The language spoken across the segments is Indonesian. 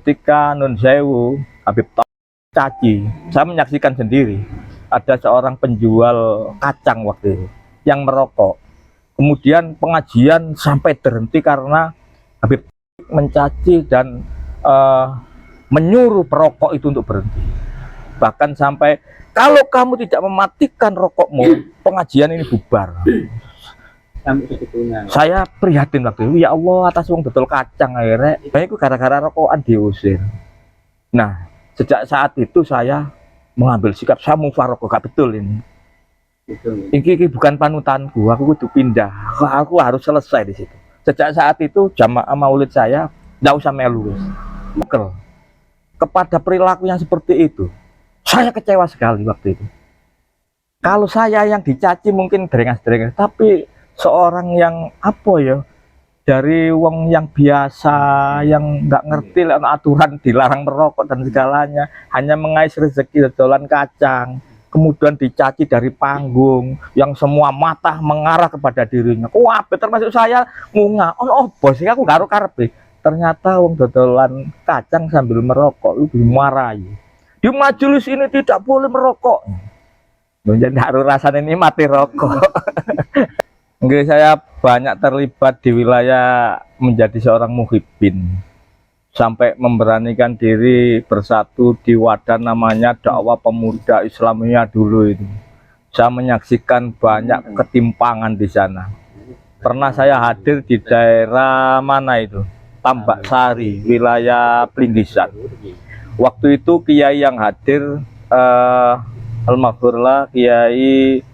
Ketika Nun Sewu, Habib Caci, saya menyaksikan sendiri ada seorang penjual kacang waktu itu yang merokok. Kemudian pengajian sampai terhenti karena Habib mencaci dan menyuruh perokok itu untuk berhenti. Bahkan sampai, kalau kamu tidak mematikan rokokmu, pengajian ini bubar. Saya prihatin waktu itu, ya Allah, atas wong betul kacang akhirnya. Itu gara-gara rokokan diusir. Nah, sejak saat itu saya mengambil sikap, saya mufarokoh, gak betul ini. Ini bukan panutanku, aku kudu pindah. Aku harus selesai di situ. Sejak saat itu jamaah maulid saya tidak usah melu. Kepada perilaku yang seperti itu, saya kecewa sekali waktu itu. Kalau saya yang dicaci mungkin drengas-drengas, tapi seorang yang apa ya, dari wong yang biasa, yang nggak ngerti aturan dilarang merokok dan segalanya, hanya mengais rezeki dodolan kacang, kemudian dicaci dari panggung, yang semua mata mengarah kepada dirinya. Wah, termasuk saya ngunga, oh bos, aku karo karepe. Ternyata wong dodolan kacang sambil merokok itu dimarahi. Di majelis ini tidak boleh merokok. Menjadi harus rasanya ini mati rokok. Enggak, saya banyak terlibat di wilayah menjadi seorang muhibbin, sampai memberanikan diri bersatu di wadah namanya dakwah pemuda Islamiyah dulu itu. Saya menyaksikan banyak ketimpangan di sana. Pernah saya hadir di daerah mana itu, Tambak Sari, wilayah Pringgisan. Waktu itu kiai yang hadir almarhumlah Kiai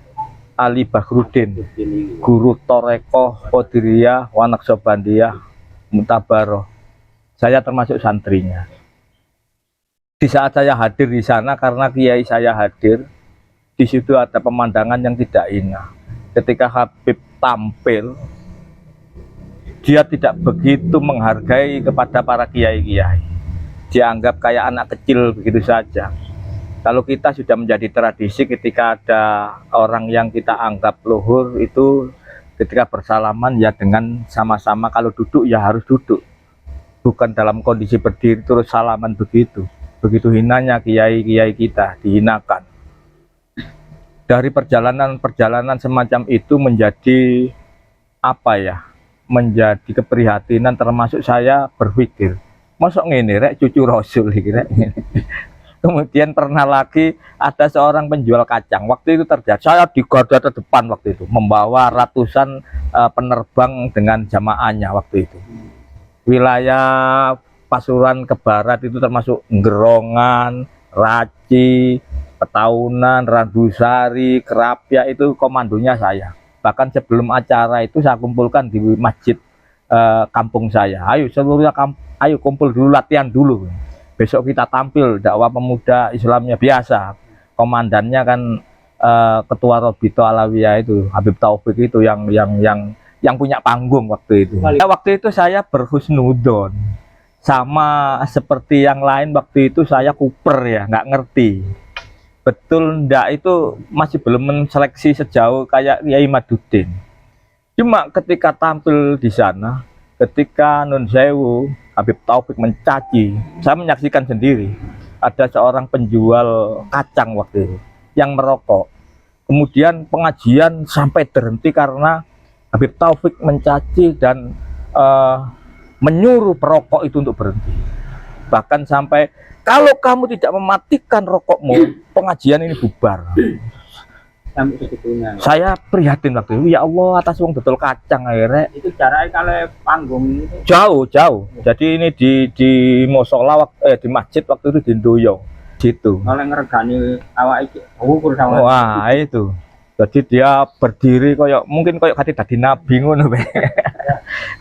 Ali Bahrudin, guru Torekoh Qadiriyah Wanaksobandiyah Mutabaroh. Saya termasuk santrinya. Di saat saya hadir di sana, karena kiai saya hadir, di situ ada pemandangan yang tidak indah. Ketika Habib tampil, dia tidak begitu menghargai kepada para kiai-kiai. Dianggap kayak anak kecil begitu saja. Kalau kita sudah menjadi tradisi, ketika ada orang yang kita anggap luhur, itu ketika bersalaman ya dengan sama-sama, kalau duduk ya harus duduk. Bukan dalam kondisi berdiri terus salaman begitu. Begitu hinanya kiai-kiai kita, dihinakan. Dari perjalanan-perjalanan semacam itu menjadi apa ya? Menjadi keprihatinan, termasuk saya berpikir, mosok ngene rek cucu Rasul iki rek. Kemudian pernah lagi ada seorang penjual kacang. Waktu itu terjadi, saya di garda terdepan waktu itu, membawa ratusan penerbang dengan jamaahnya waktu itu. Wilayah Pasuruan ke barat itu termasuk Nggerongan, Raci, Petaunan, Randusari, Kerapia, itu komandonya saya. Bahkan sebelum acara itu saya kumpulkan di masjid kampung saya. Ayo seluruhnya ayo kumpul dulu, latihan dulu. Besok kita tampil dakwah pemuda Islamnya biasa. Komandannya kan ketua Robito Alawiyah itu, Habib Taufik itu yang punya panggung waktu itu. Waktu itu saya berhusnudon, sama seperti yang lain waktu itu saya kuper ya, nggak ngerti. Betul ndak itu masih belum menseleksi sejauh kayak Kiai Madudin. Cuma ketika tampil di sana, ketika Nun Sewu, Habib Taufik mencaci, saya menyaksikan sendiri ada seorang penjual kacang waktu itu yang merokok. Kemudian pengajian sampai terhenti karena Habib Taufik mencaci dan menyuruh perokok itu untuk berhenti. Bahkan sampai, kalau kamu tidak mematikan rokokmu, pengajian ini bubar. Saya prihatin waktu itu, ya Allah, atas wong betul kacang akhirnya. Itu jaraknya kalau panggung itu jauh. Jadi ini di musola, di masjid waktu itu di Ndoyo situ. oleh ngeregani awak iki ukur sama. Wah, itu. Jadi dia berdiri mungkin kayak hati tadi nabi ngono.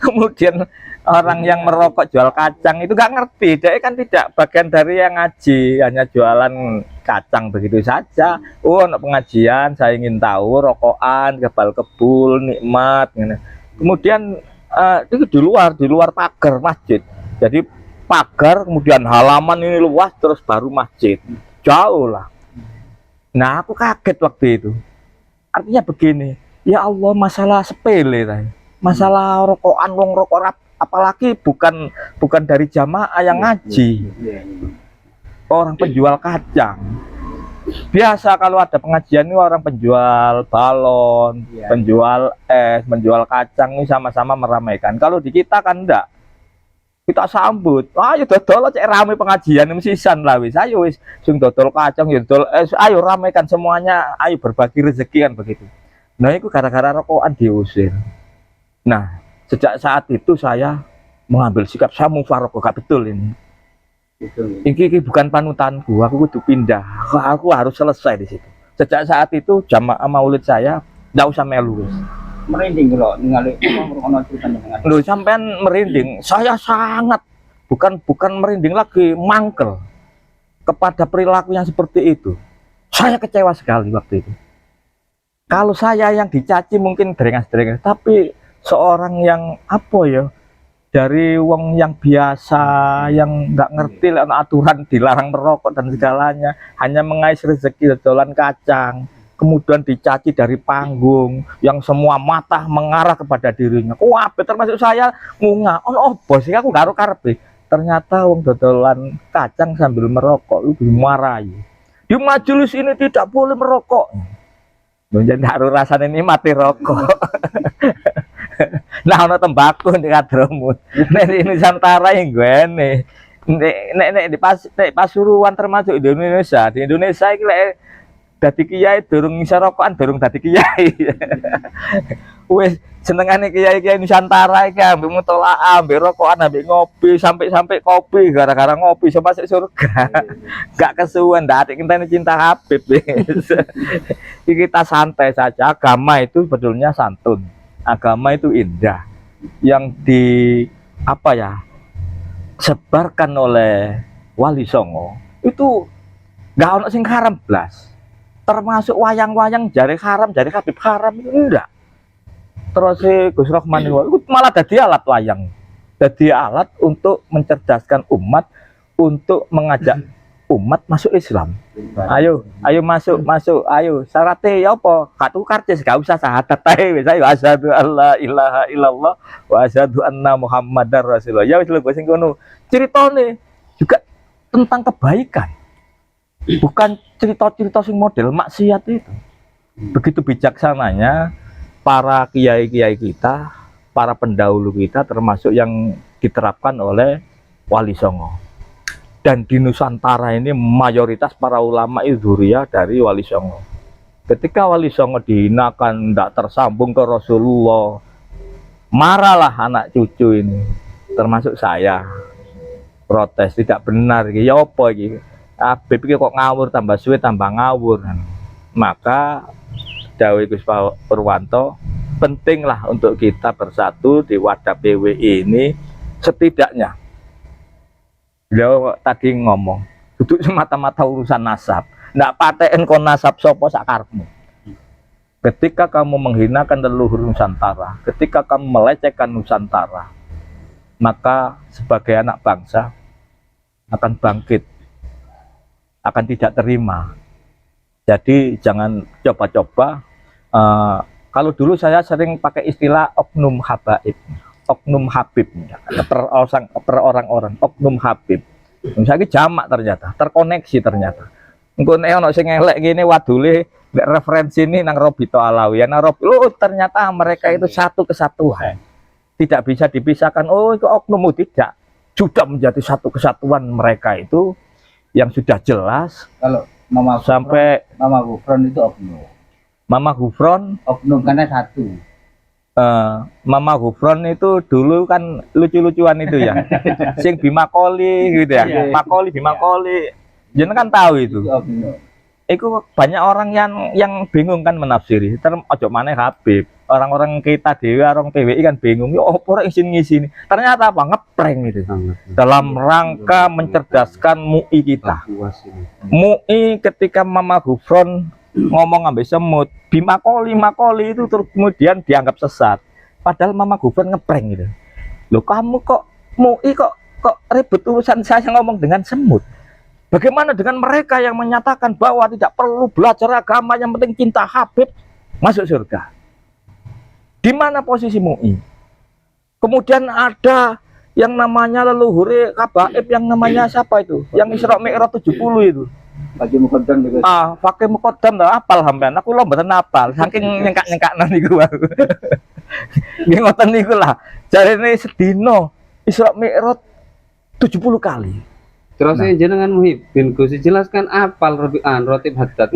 Kemudian orang yang merokok jual kacang itu gak ngerti, dia kan tidak bagian dari yang ngaji, hanya jualan kacang begitu saja. Oh, untuk pengajian saya ingin tahu rokokan, kebal kebul, nikmat. Kemudian itu di luar pagar masjid. Jadi pagar, kemudian halaman ini luas, terus baru masjid. Jauh lah. Nah, aku kaget waktu itu. Artinya begini, ya Allah, masalah sepele, masalah rokokan, wong rokok apalagi bukan dari jamaah yang ngaji, Iya, iya. orang penjual kacang. Biasa kalau ada pengajian ini orang penjual balon, Iya. penjual es, menjual kacang ini sama-sama meramaikan. Kalau di kita kan enggak. Kita sambut, ayo dodol cek rame pengajian sisan lah wis. Ayo wis sing dodol kacang ya dodol es, ayo ramaikan semuanya, ayo berbagi rezeki kan begitu. Nah, itu gara-gara rokokan diusir. Nah, sejak saat itu saya mengambil sikap, saya mufarokoh, gak betul ini. Gitu. Ini bukan panutanku, aku kudu pindah. Aku harus selesai di situ. Sejak saat itu jamaah maulid saya nggak usah melu. Merinding kalau ningali ngono cerita dengan. Loh, sampean merinding. Saya sangat bukan merinding lagi, mangkel kepada perilaku yang seperti itu. Saya kecewa sekali waktu itu. Kalau saya yang dicaci mungkin drengas-drengas, tapi seorang yang apa ya, dari wong yang biasa, yang nggak ngerti aturan dilarang merokok dan segalanya, hanya mengais rezeki dodolan kacang, kemudian dicaci dari panggung, yang semua mata mengarah kepada dirinya. Wah, termasuk saya ngungah, oh bos, aku karo karepe. Ternyata wong dodolan kacang sambil merokok itu dimarahi. Di majelis ini tidak boleh merokok. Menjadi harus rasanya ini mati rokok. Nah, ono tembakau di kadromu. Nek di Nusantara yang gue nek di Pasuruan termasuk di Indonesia. Di Indonesia iki lek dadi kiai durung ngisa rokokan, durung dadi kiai. Wis senengane kiai-kiai Nusantara iki ambek mutolaah, ambek rokokan, ambek ngopi, sampai kopi gara-gara ngopi iso masuk surga. Gak kesuwen ndak atik ngenteni cinta Habib. Kita santai saja. Agama itu sebetulnya santun. Agama itu indah, yang sebarkan oleh Wali Songo itu nggak ono sing haram blas, termasuk wayang-wayang jari haram, jari Habib haram itu enggak. Terus Gus Rohman itu malah jadi alat wayang, jadi alat untuk mencerdaskan umat, untuk mengajak umat masuk Islam. Ayo masuk, ayo syaratnya ya apa? Katu karcis gak usah syahadat ae wis ayo asyhadu alla ilaha illallah wa asyhadu anna muhammadar rasulullah. Ya wis lho sing ngono. Ceritane juga tentang kebaikan. Bukan cerita-cerita sing model maksiat itu. Begitu bijaksananya para kiai-kiai kita, para pendahulu kita termasuk yang diterapkan oleh Wali Songo. Dan di Nusantara ini mayoritas para ulama itu dzurriyyah dari Wali Songo. Ketika Wali Songo dihinakan, tidak tersambung ke Rasulullah, marahlah anak cucu ini, termasuk saya, protes, tidak benar. Ya apa ini? Habib kok ngawur, tambah suwe tambah ngawur. Maka dawuh Gus Purwanto, pentinglah untuk kita bersatu di wadah PWI ini. Setidaknya beliau tadi ngomong, duduk semata-mata urusan nasab, ndak paten kon nasab sopo sakarepmu. Ketika kamu menghinakan leluhur Nusantara, ketika kamu melecehkan Nusantara, maka sebagai anak bangsa akan bangkit, akan tidak terima. Jadi jangan coba-coba. Kalau dulu saya sering pakai istilah oknum habaib, oknum Habib, per orang-orang, oknum Habib. Misalnya jamak ternyata, terkoneksi ternyata. Engko nek ono sing elek gini wadule referensi ini nang Robito Alawi, nang Robito, ternyata mereka itu satu kesatuan. Tidak bisa dipisahkan. Oh, itu oknum, tidak. Sudah menjadi satu kesatuan mereka itu yang sudah jelas. Kalau Mama sampai Mama Gufron itu oknum. Mama Gufron Oknum karena satu. Mama Gufron itu dulu kan lucu-lucuan itu ya. Sing Bimakoli gitu ya. Makoli Bimakoli. Jangan kan tahu itu. Itu banyak orang yang bingung kan menafsiri. Ojo maneh Habib. Orang-orang kita dewi, orang PWI kan bingung. Ya apa isin ngisi ini. Ternyata apa? Ngeprank itu. Dalam rangka mencerdaskan MUI kita. MUI ketika Mama Gufron ngomong ambil semut, Bimakoli itu terus kemudian dianggap sesat. Padahal Mama Gufron ngeprank gitu. Loh, kamu kok MUI kok ribut urusan saya ngomong dengan semut? Bagaimana dengan mereka yang menyatakan bahwa tidak perlu belajar agama, yang penting cinta Habib masuk surga? Di mana posisi MUI? Kemudian ada yang namanya leluhur Kabaib, yang namanya siapa itu? Yang Isra Mi'raj 70 itu. Bagi mukaddam juga. Pakai mukodam dah apal sampean. Aku lo mboten apal, saking nyengkak-nyengkaknan niku wae. Nggih ngoten niku lah. Jarene sedina Isra Mi'raj 70 kali. Terus jenengan Muhyiddin Gus jelaskan apal Rotib Haddad.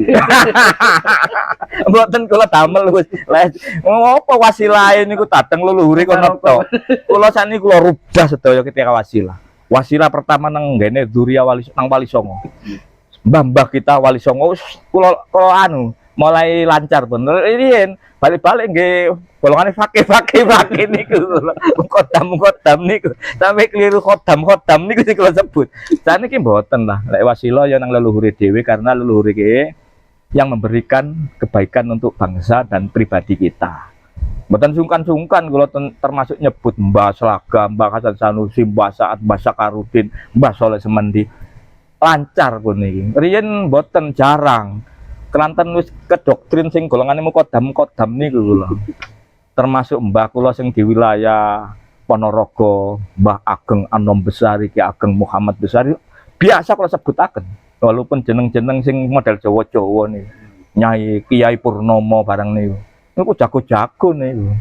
Mboten kula damel Gus. Lah ngopo wasilahe niku dateng leluhure kono to. Kula sakniki kula rubah sedaya ketika wasilah. Wasilah pertama nang ngene Duriya Wali Songo. Mbah kita Wali Songo kula anu mulai lancar bener. Riyen balik-balik nggih golongane fakih niku. Kodam niku. Sampai keliru kodam niku sing kula sebut. Saniki mboten lah. Lek wasilah ya nang leluhure dhewe karena leluhure iki yang memberikan kebaikan untuk bangsa dan pribadi kita. Mboten sungkan-sungkan kula termasuk nyebut Mbah Slaga, Mbah Hasan Sanusi, Mbah Saad, Mbah Sakarudin, Mbah Soleh Semendi. Lancar pun iki. Riyen mboten jarang. Kelanten wis kedoktrin sing golongane kodam niku kula. Termasuk mbah kula sing di wilayah Ponorogo, Mbah Ageng Anom Besari, Ki Ageng Muhammad Besari, biasa kula sebutaken. Walaupun jeneng-jeneng sing model Jawa-Jawa niku. Nyai Kiai Purnomo barang niku. Niku jago-jago niku.